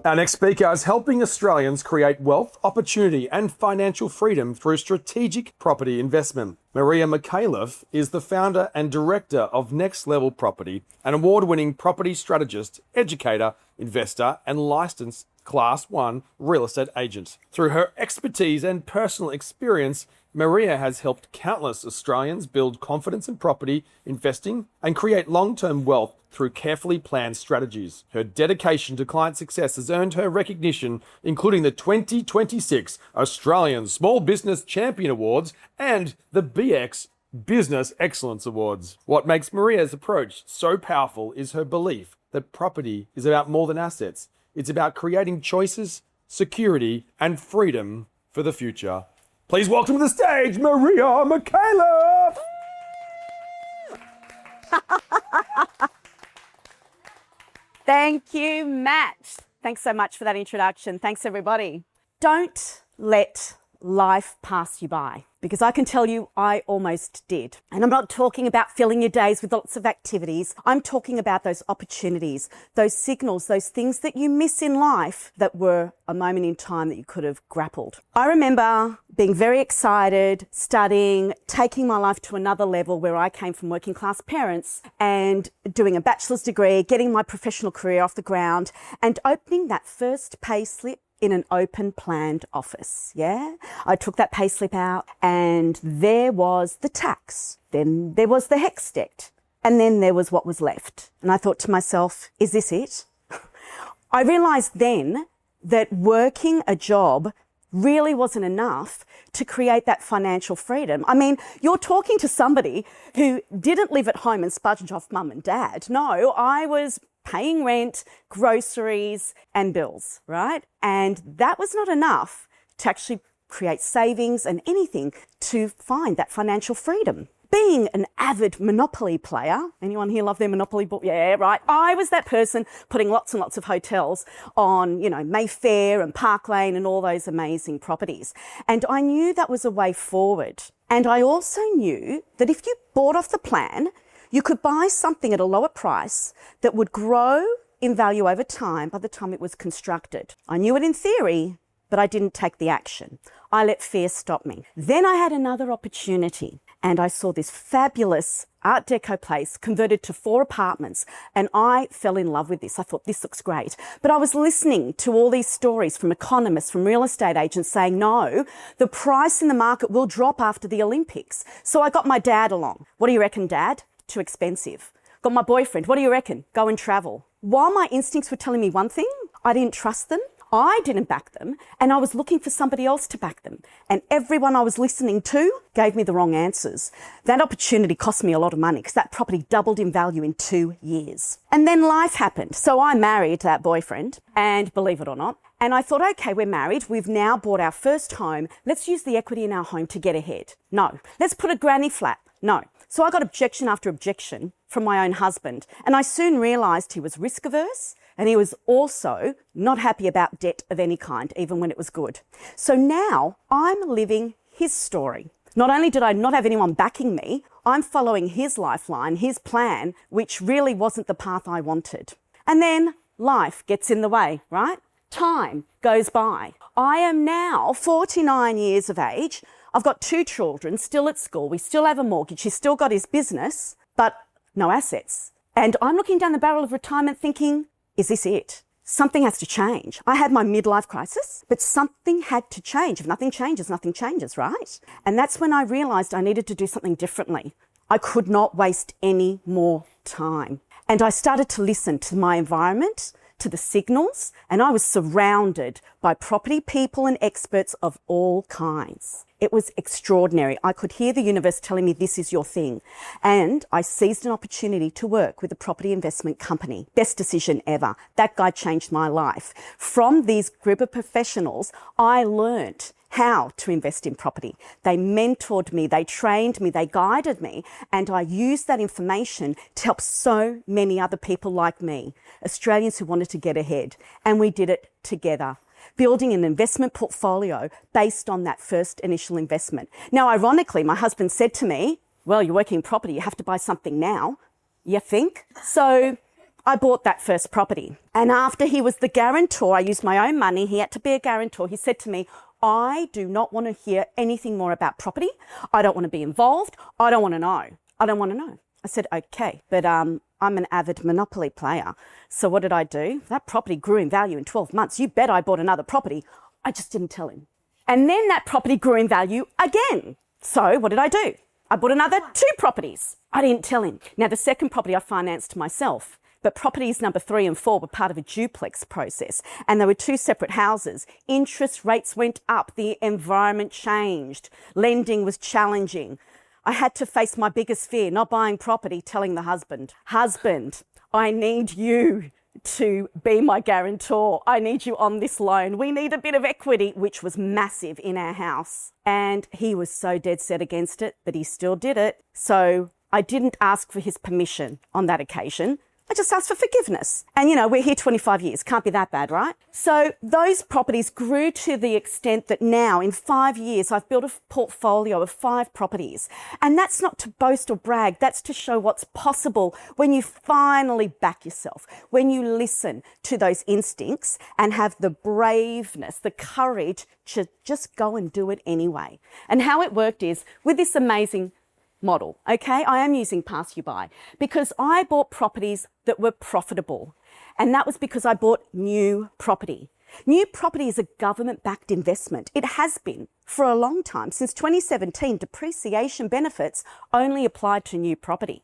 Our next speaker is helping Australians create wealth, opportunity, and financial freedom through strategic property investment. Maria Mikhailov is the founder and director of Next Level Property, an award-winning property strategist, educator, investor, and licensed Class 1 real estate agent. Through her expertise and personal experience, Maria has helped countless Australians build confidence in property investing and create long-term wealth through carefully planned strategies. Her dedication to client success has earned her recognition, including the 2026 Australian Small Business Champion Awards and the BX Business Excellence Awards. What makes Maria's approach so powerful is her belief that property is about more than assets. It's about creating choices, security, and freedom for the future. Please welcome to the stage, Maria Mikhailov. Thank you, Matt. Thanks so much for that introduction. Thanks, everybody. Don't let life pass you by, because I can tell you I almost did. And I'm not talking about filling your days with lots of activities. I'm talking about those opportunities, those signals, those things that you miss in life that were a moment in time that you could have grappled. I remember being very excited, studying, taking my life to another level where I came from working class parents and doing a bachelor's degree, getting my professional career off the ground and opening that first pay slip in an open planned office. Yeah, I took that pay slip out and there was the tax. Then there was the HECS debt. And then there was what was left. And I thought to myself, is this it? I realized then that working a job really wasn't enough to create that financial freedom. I mean, you're talking to somebody who didn't live at home and spudge off mum and dad. No, I was paying rent, groceries, and bills, right? And that was not enough to actually create savings and anything to find that financial freedom. Being an avid Monopoly player, anyone here love their Monopoly book? Yeah, right. I was that person putting lots and lots of hotels on, Mayfair and Park Lane and all those amazing properties. And I knew that was a way forward. And I also knew that if you bought off the plan, you could buy something at a lower price that would grow in value over time by the time it was constructed. I knew it in theory, but I didn't take the action. I let fear stop me. Then I had another opportunity and I saw this fabulous Art Deco place converted to 4 apartments and I fell in love with this. I thought, this looks great. But I was listening to all these stories from economists, from real estate agents saying, no, the price in the market will drop after the Olympics. So I got my dad along. What do you reckon, Dad? Too expensive. Got my boyfriend. What do you reckon? Go and travel. While my instincts were telling me one thing, I didn't trust them. I didn't back them and I was looking for somebody else to back them. And everyone I was listening to gave me the wrong answers. That opportunity cost me a lot of money because that property doubled in value in 2 years. And then life happened. So I married that boyfriend and believe it or not, and I thought, okay, we're married. We've now bought our first home. Let's use the equity in our home to get ahead. No. Let's put a granny flat. No. So I got objection after objection from my own husband. And I soon realised he was risk averse and he was also not happy about debt of any kind, even when it was good. So now I'm living his story. Not only did I not have anyone backing me, I'm following his lifeline, his plan, which really wasn't the path I wanted. And then life gets in the way, right? Time goes by. I am now 49 years of age. I've got 2 children still at school. We still have a mortgage. He's still got his business, but no assets. And I'm looking down the barrel of retirement thinking, is this it? Something has to change. I had my midlife crisis, but something had to change. If nothing changes, right? And that's when I realised I needed to do something differently. I could not waste any more time. And I started to listen to my environment, to the signals, and I was surrounded by property people and experts of all kinds. It was extraordinary. I could hear the universe telling me this is your thing. And I seized an opportunity to work with a property investment company. Best decision ever. That guy changed my life. From these group of professionals, I learnt how to invest in property. They mentored me, they trained me, they guided me, and I used that information to help so many other people like me, Australians who wanted to get ahead. And we did it together, building an investment portfolio based on that first initial investment. Now, ironically, my husband said to me, well, you're working in property, you have to buy something now. You think? So I bought that first property. And after he was the guarantor, I used my own money. He had to be a guarantor. He said to me, I do not want to hear anything more about property. I don't want to be involved. I don't want to know. I don't want to know. I said, okay, but I'm an avid Monopoly player. So what did I do? That property grew in value in 12 months. You bet I bought another property. I just didn't tell him. And then that property grew in value again. So what did I do? I bought another 2 properties. I didn't tell him. Now, the second property I financed myself, but properties number 3 and 4 were part of a duplex process, and they were 2 separate houses. Interest rates went up. The environment changed. Lending was challenging. I had to face my biggest fear, not buying property, telling the husband, I need you to be my guarantor. I need you on this loan. We need a bit of equity, which was massive in our house. And he was so dead set against it, but he still did it. So I didn't ask for his permission on that occasion. I just asked for forgiveness. And we're here 25 years. Can't be that bad, right? So those properties grew to the extent that now in 5 years, I've built a portfolio of 5 properties. And that's not to boast or brag. That's to show what's possible when you finally back yourself, when you listen to those instincts and have the braveness, the courage to just go and do it anyway. And how it worked is with this amazing model, okay? I am using Pass You By because I bought properties that were profitable. And that was because I bought new property. New property is a government-backed investment. It has been for a long time. Since 2017, depreciation benefits only applied to new property.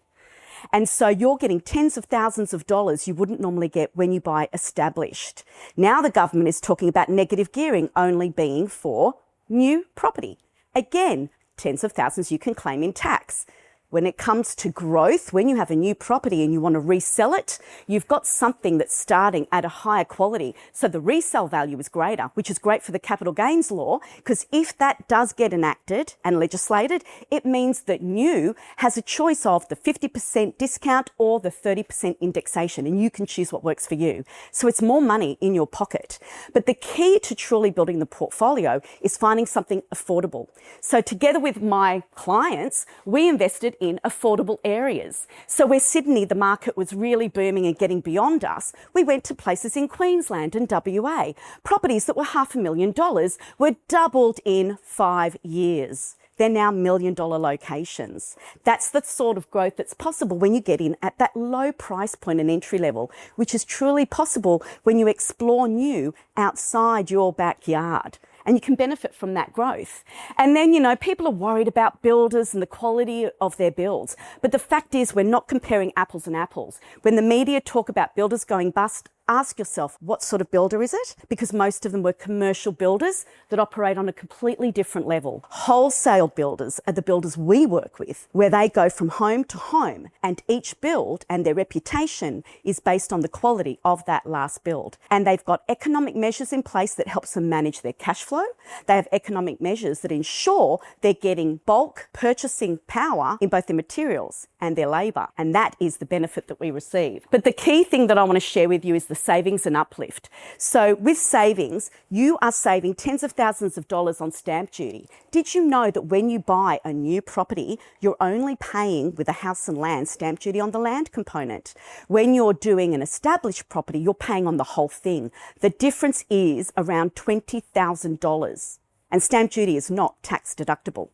And so you're getting tens of thousands of dollars you wouldn't normally get when you buy established. Now the government is talking about negative gearing only being for new property. Again, tens of thousands you can claim in tax. When it comes to growth, when you have a new property and you want to resell it, you've got something that's starting at a higher quality. So the resale value is greater, which is great for the capital gains law, because if that does get enacted and legislated, it means that new has a choice of the 50% discount or the 30% indexation, and you can choose what works for you. So it's more money in your pocket. But the key to truly building the portfolio is finding something affordable. So together with my clients, we invested in affordable areas. So where Sydney, the market was really booming and getting beyond us, we went to places in Queensland and WA. Properties that were $500,000 were doubled in 5 years. They're now $1 million locations. That's the sort of growth that's possible when you get in at that low price point and entry level, which is truly possible when you explore new outside your backyard. And you can benefit from that growth. And then, people are worried about builders and the quality of their builds. But the fact is, we're not comparing apples and apples. When the media talk about builders going bust, ask yourself, what sort of builder is it? Because most of them were commercial builders that operate on a completely different level. Wholesale builders are the builders we work with, where they go from home to home, and each build and their reputation is based on the quality of that last build. And they've got economic measures in place that helps them manage their cash flow. They have economic measures that ensure they're getting bulk purchasing power in both their materials and their labour. And that is the benefit that we receive. But the key thing that I want to share with you is the savings and uplift. So with savings, you are saving tens of thousands of dollars on stamp duty. Did you know that when you buy a new property, you're only paying with a house and land stamp duty on the land component? When you're doing an established property, you're paying on the whole thing. The difference is around $20,000, and stamp duty is not tax deductible.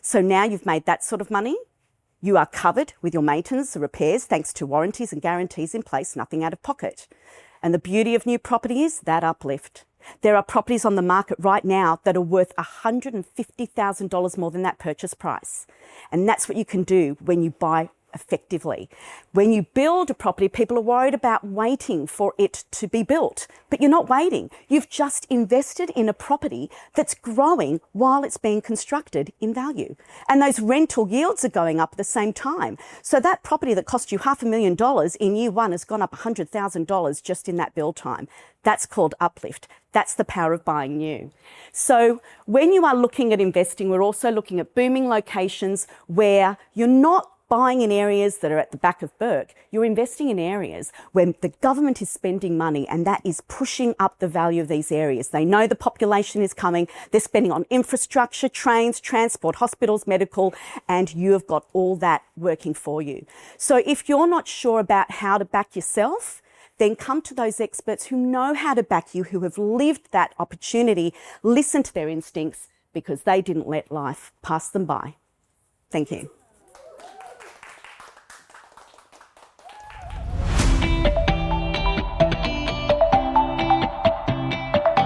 So now you've made that sort of money. You are covered with your maintenance and repairs thanks to warranties and guarantees in place, nothing out of pocket. And the beauty of new property is that uplift. There are properties on the market right now that are worth $150,000 more than that purchase price. And that's what you can do when you buy effectively. When you build a property, people are worried about waiting for it to be built, but you're not waiting. You've just invested in a property that's growing while it's being constructed in value. And those rental yields are going up at the same time. So that property that cost you $500,000 in year one has gone up $100,000 just in that build time. That's called uplift. That's the power of buying new. So when you are looking at investing, we're also looking at booming locations where you're not buying in areas that are at the back of Burke, you're investing in areas where the government is spending money, and that is pushing up the value of these areas. They know the population is coming. They're spending on infrastructure, trains, transport, hospitals, medical, and you have got all that working for you. So if you're not sure about how to back yourself, then come to those experts who know how to back you, who have lived that opportunity. Listen to their instincts, because they didn't let life pass them by. Thank you.